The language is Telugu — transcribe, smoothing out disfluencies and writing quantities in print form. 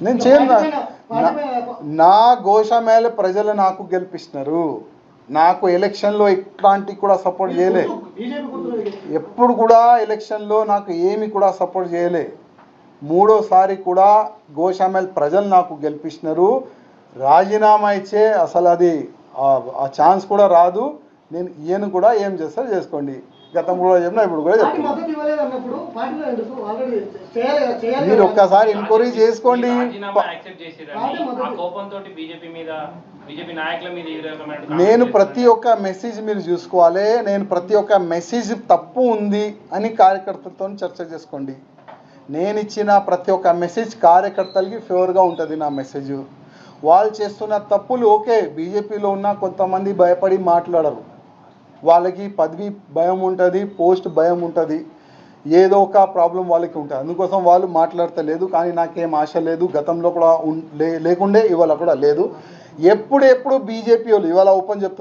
నేను చేయను. నా గోషామేల ప్రజలు నాకు గెలిపిస్తున్నారు. నాకు ఎలక్షన్లో ఇట్లాంటి కూడా సపోర్ట్ చేయలే. ఎప్పుడు కూడా ఎలక్షన్లో నాకు ఏమి కూడా సపోర్ట్ చేయలే. మూడోసారి కూడా గోషామేల్ ప్రజలు నాకు గెలిపిస్తున్నారు. రాజీనామా ఇచ్చే అసలు అది ఆ ఛాన్స్ కూడా రాదు. నేను ఈయన కూడా ఏం చేస్తా చేసుకోండి. గతంలో కూడా చెప్పినా ఇప్పుడు కూడా చెప్తున్నా. మీరు ఒక్కసారి ఎంక్వైరీ చేసుకోండి. నేను ప్రతి ఒక్క మెసేజ్ మీరు చూసుకోవాలి. నేను ప్రతి ఒక్క మెసేజ్ తప్పు ఉంది అని కార్యకర్తలతో చర్చ చేసుకోండి. నేను ఇచ్చిన ప్రతి ఒక్క మెసేజ్ కార్యకర్తలకి ఫేవర్గా ఉంటుంది. నా మెసేజ్ వాళ్ళు చేస్తున్న తప్పులు ఓకే. బీజేపీలో ఉన్న కొంతమంది భయపడి మాట్లాడరు. వాళ్ళకి పదవి భయం ఉంటుంది, పోస్ట్ భయం ఉంటుంది, ఏదో ఒక ప్రాబ్లం వాళ్ళకి ఉంటుంది. అందుకోసం వాళ్ళు మాట్లాడతలేదు. కానీ నాకేం ఆశ లేదు. గతంలో కూడా లేకుండే, ఇవాళ కూడా లేదు. ఎప్పుడు బీజేపీ వాళ్ళు ఇవాళ ఓపెన్ చెప్తున్నారు.